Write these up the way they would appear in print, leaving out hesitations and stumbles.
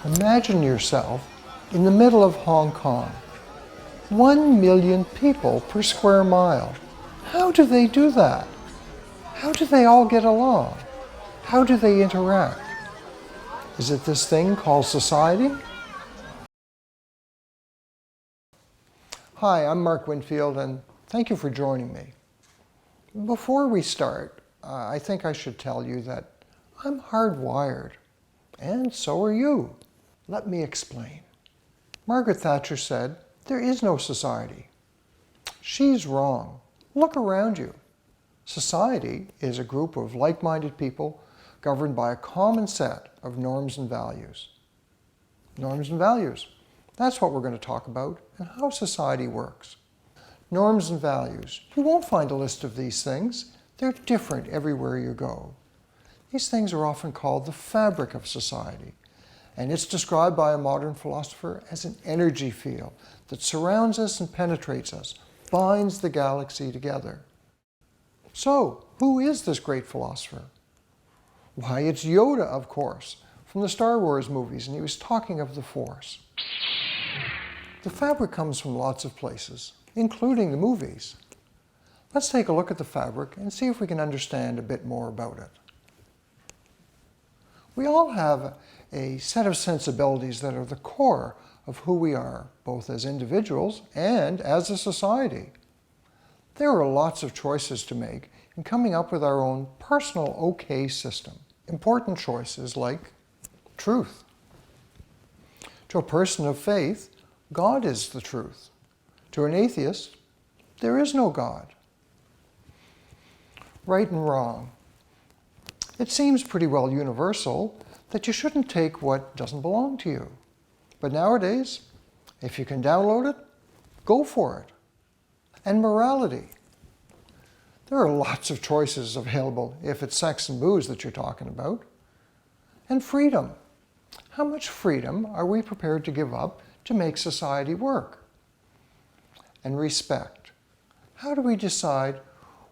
Imagine yourself in the middle of Hong Kong. 1 million people per square mile. How do they do that? How do they all get along? How do they interact? Is it this thing called society? Hi, I'm Mark Winfield, and thank you for joining me. Before we start, I think I should tell you that I'm hardwired, and so are you. Let me explain. Margaret Thatcher said, "There is no society." She's wrong. Look around you. Society is a group of like-minded people governed by a common set of norms and values. Norms and values. That's what we're going to talk about and how society works. Norms and values. You won't find a list of these things. They're different everywhere you go. These things are often called the fabric of society, and it's described by a modern philosopher as an energy field that surrounds us and penetrates us, binds the galaxy together. So, who is this great philosopher? Why, it's Yoda, of course, from the Star Wars movies, and he was talking of the Force. The fabric comes from lots of places, including the movies. Let's take a look at the fabric and see if we can understand a bit more about it. We all have a set of sensibilities that are the core of who we are, both as individuals and as a society. There are lots of choices to make in coming up with our own personal okay system. Important choices like truth. To a person of faith, God is the truth. To an atheist, there is no God. Right and wrong. It seems pretty well universal that you shouldn't take what doesn't belong to you. But nowadays, if you can download it, go for it. And morality. There are lots of choices available if it's sex and booze that you're talking about. And freedom. How much freedom are we prepared to give up to make society work? And respect. How do we decide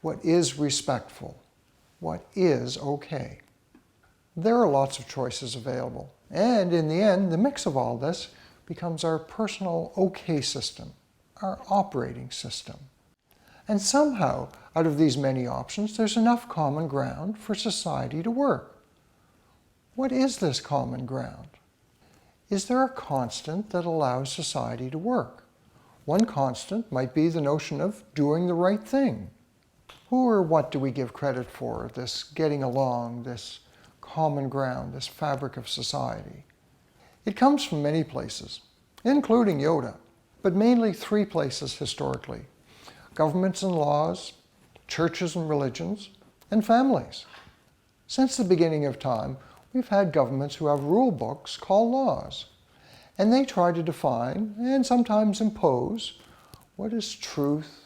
what is respectful? What is okay? There are lots of choices available. And in the end, the mix of all this becomes our personal okay system, our operating system. And somehow, out of these many options, there's enough common ground for society to work. What is this common ground? Is there a constant that allows society to work? One constant might be the notion of doing the right thing. Who or what do we give credit for this getting along, this common ground, this fabric of society? It comes from many places, including Yoda, but mainly three places historically: governments and laws, churches and religions, and families. Since the beginning of time, we've had governments who have rule books called laws, and they try to define and sometimes impose what is truth,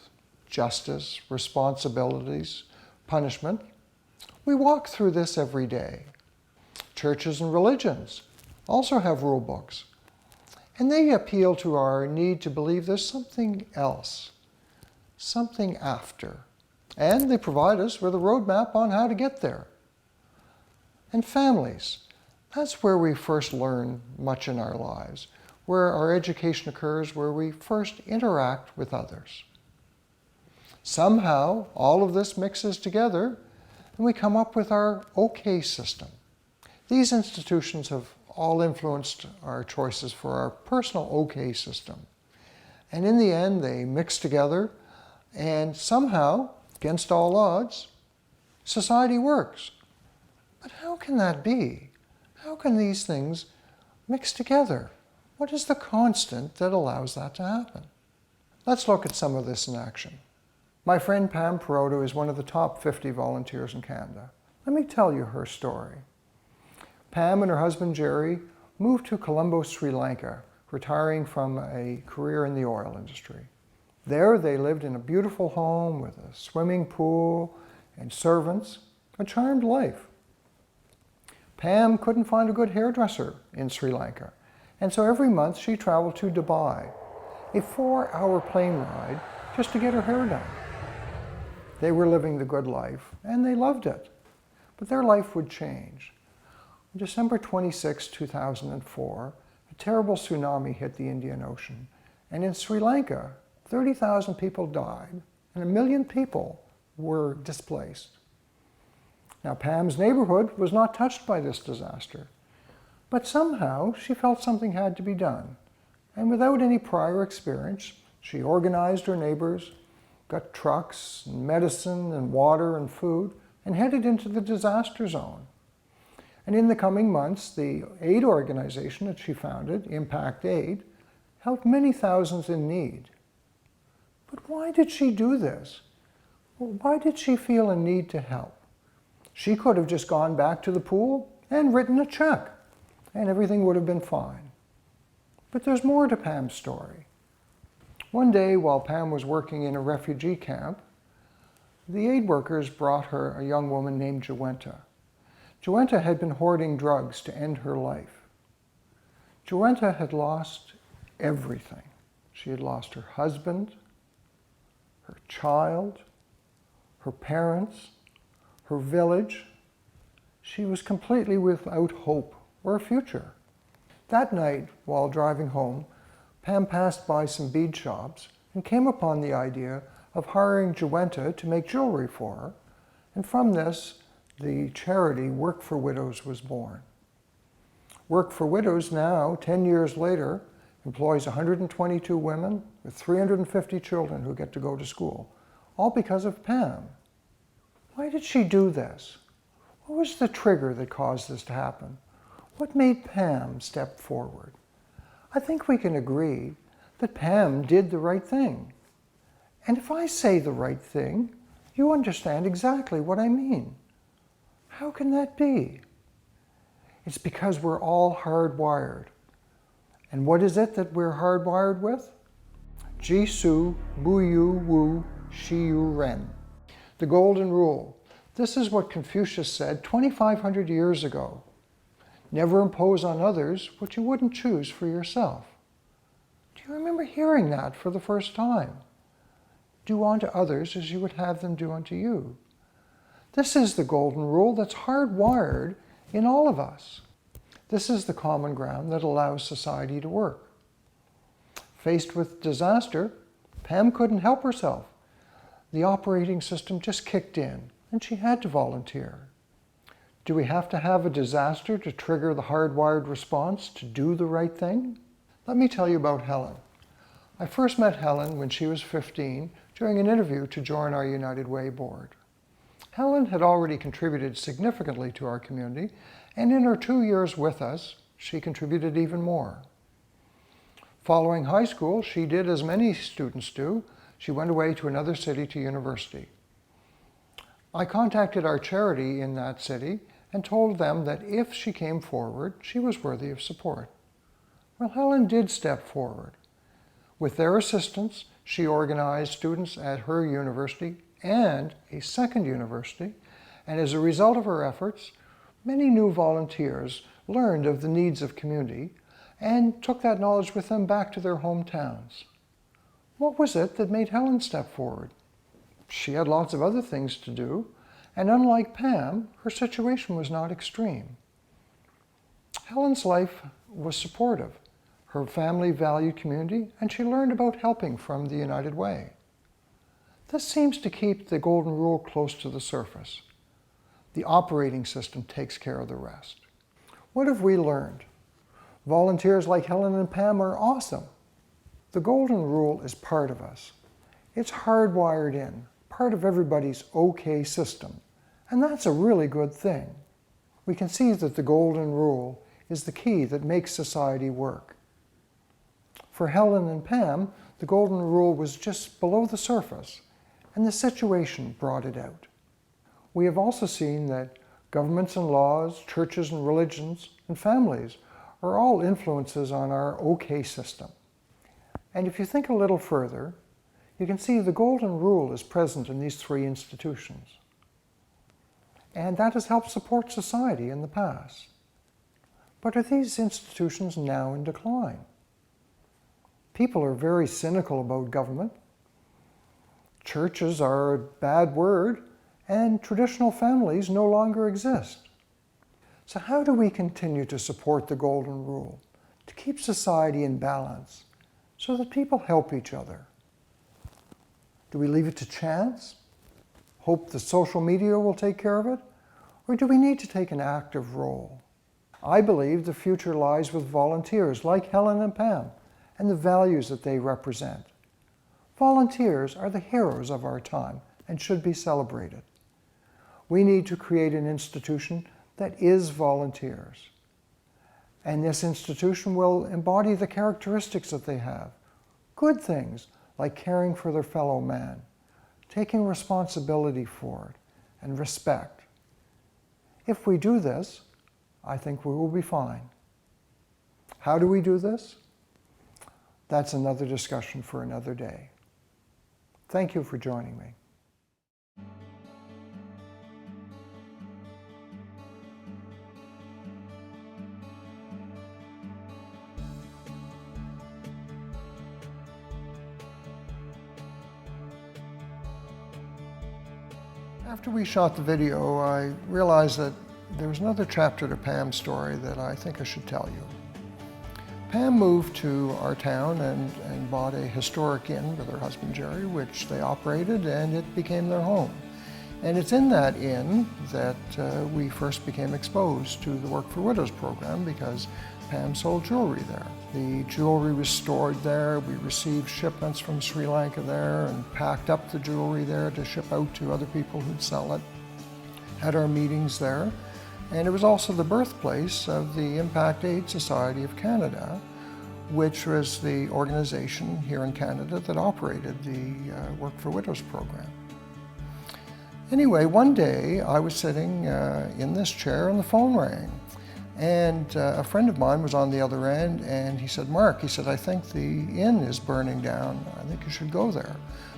justice, responsibilities, punishment. We walk through this every day. Churches and religions also have rule books, and they appeal to our need to believe there's something else, something after, and they provide us with a roadmap on how to get there. And families, that's where we first learn much in our lives, where our education occurs, where we first interact with others. Somehow, all of this mixes together, and we come up with our okay system. These institutions have all influenced our choices for our personal okay system. And in the end, they mix together, and somehow, against all odds, society works. But how can that be? How can these things mix together? What is the constant that allows that to happen? Let's look at some of this in action. My friend Pam Peroto is one of the top 50 volunteers in Canada. Let me tell you her story. Pam and her husband Jerry moved to Colombo, Sri Lanka, retiring from a career in the oil industry. There they lived in a beautiful home with a swimming pool and servants, a charmed life. Pam couldn't find a good hairdresser in Sri Lanka, and so every month she traveled to Dubai, a 4-hour plane ride just to get her hair done. They were living the good life, and they loved it. But their life would change. On December 26, 2004, a terrible tsunami hit the Indian Ocean, and in Sri Lanka, 30,000 people died, and 1 million people were displaced. Now, Pam's neighborhood was not touched by this disaster, but somehow she felt something had to be done, and without any prior experience, she organized her neighbors, got trucks, and medicine, and water, and food, and headed into the disaster zone. And in the coming months, the aid organization that she founded, Impact Aid, helped many thousands in need. But why did she do this? Well, why did she feel a need to help? She could have just gone back to the pool and written a check, and everything would have been fine. But there's more to Pam's story. One day, while Pam was working in a refugee camp, the aid workers brought her a young woman named Jawenta. Jawenta had been hoarding drugs to end her life. Jawenta had lost everything. She had lost her husband, her child, her parents, her village. She was completely without hope or a future. That night, while driving home, Pam passed by some bead shops and came upon the idea of hiring Jawenta to make jewelry for her, and from this, the charity Work for Widows was born. Work for Widows now, 10 years later, employs 122 women with 350 children who get to go to school, all because of Pam. Why did she do this? What was the trigger that caused this to happen? What made Pam step forward? I think we can agree that Pam did the right thing. And if I say the right thing, you understand exactly what I mean. How can that be? It's because we're all hardwired. And what is it that we're hardwired with? Jisoo Buyu Wu Shiyu Ren. The Golden Rule. This is what Confucius said 2,500 years ago. Never impose on others what you wouldn't choose for yourself. Do you remember hearing that for the first time? Do unto others as you would have them do unto you. This is the golden rule that's hardwired in all of us. This is the common ground that allows society to work. Faced with disaster, Pam couldn't help herself. The operating system just kicked in, and she had to volunteer. Do we have to have a disaster to trigger the hardwired response to do the right thing? Let me tell you about Helen. I first met Helen when she was 15 during an interview to join our United Way board. Helen had already contributed significantly to our community, and in her 2 years with us, she contributed even more. Following high school, she did as many students do. She went away to another city to university. I contacted our charity in that city and told them that if she came forward, she was worthy of support. Well, Helen did step forward. With their assistance, she organized students at her university and a second university, and as a result of her efforts, many new volunteers learned of the needs of community and took that knowledge with them back to their hometowns. What was it that made Helen step forward? She had lots of other things to do, and unlike Pam, her situation was not extreme. Helen's life was supportive. Her family valued community, and she learned about helping from the United Way. This seems to keep the golden rule close to the surface. The operating system takes care of the rest. What have we learned? Volunteers like Helen and Pam are awesome. The golden rule is part of us. It's hardwired in, part of everybody's okay system. And that's a really good thing. We can see that the golden rule is the key that makes society work. For Helen and Pam, the golden rule was just below the surface, and the situation brought it out. We have also seen that governments and laws, churches and religions, and families are all influences on our okay system. And if you think a little further, you can see the golden rule is present in these three institutions. And that has helped support society in the past. But are these institutions now in decline? People are very cynical about government. Churches are a bad word, and traditional families no longer exist. So how do we continue to support the Golden Rule, to keep society in balance, so that people help each other? Do we leave it to chance? Hope that social media will take care of it? Or do we need to take an active role? I believe the future lies with volunteers like Helen and Pam and the values that they represent. Volunteers are the heroes of our time and should be celebrated. We need to create an institution that is volunteers. And this institution will embody the characteristics that they have. Good things like caring for their fellow man, taking responsibility for it, and respect. If we do this, I think we will be fine. How do we do this? That's another discussion for another day. Thank you for joining me. After we shot the video, I realized that there was another chapter to Pam's story that I think I should tell you. Pam moved to our town and bought a historic inn with her husband Jerry, which they operated, and it became their home. And it's in that inn that we first became exposed to the Work for Widows program, because Pam sold jewelry there. The jewelry was stored there. We received shipments from Sri Lanka there and packed up the jewelry there to ship out to other people who'd sell it. Had our meetings there. And it was also the birthplace of the Impact Aid Society of Canada, which was the organization here in Canada that operated the Work for Widows program. Anyway, one day I was sitting in this chair and the phone rang. And a friend of mine was on the other end, and he said, "Mark," he said, "I think the inn is burning down. I think you should go there."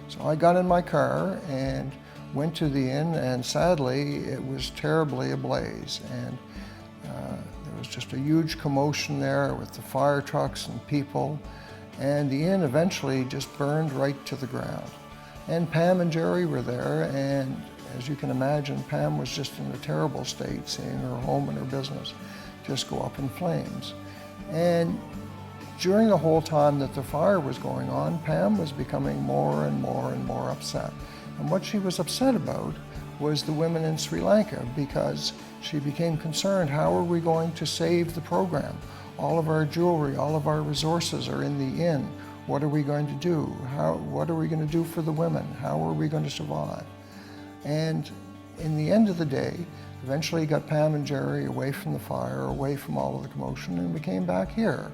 So I got in my car and went to the inn, and sadly it was terribly ablaze. And there was just a huge commotion there with the fire trucks and people. And the inn eventually just burned right to the ground. And Pam and Jerry were there, and as you can imagine, Pam was just in a terrible state, seeing her home and her business just go up in flames. And during the whole time that the fire was going on, Pam was becoming more and more and more upset. And what she was upset about was the women in Sri Lanka, because she became concerned, how are we going to save the program? All of our jewelry, all of our resources are in the inn. What are we going to do? What are we going to do for the women? How are we going to survive? And in the end of the day, eventually got Pam and Jerry away from the fire, away from all of the commotion, and we came back here.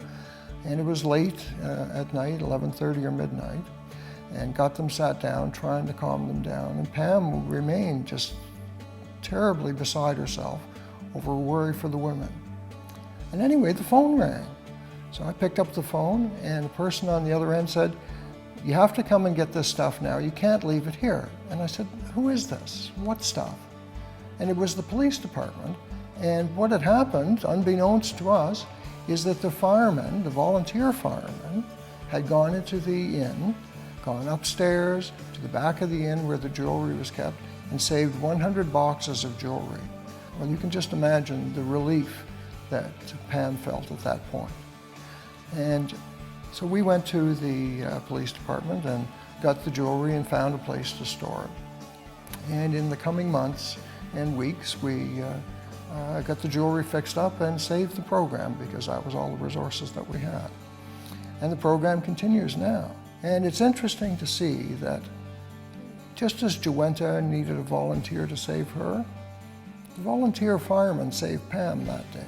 And it was late at night, 11:30 or midnight, and got them sat down, trying to calm them down. And Pam remained just terribly beside herself over worry for the women. And anyway, the phone rang. So I picked up the phone, and the person on the other end said, "You have to come and get this stuff now. You can't leave it here." And I said, "Who is this? What stuff?" And it was the police department. And what had happened, unbeknownst to us, is that the firemen, the volunteer firemen, had gone into the inn, gone upstairs to the back of the inn where the jewelry was kept, and saved 100 boxes of jewelry. Well, you can just imagine the relief that Pam felt at that point. And so we went to the police department and got the jewelry and found a place to store it. And in the coming months and weeks, we got the jewelry fixed up and saved the program, because that was all the resources that we had. And the program continues now. And it's interesting to see that just as Juwenta needed a volunteer to save her, the volunteer firemen saved Pam that day.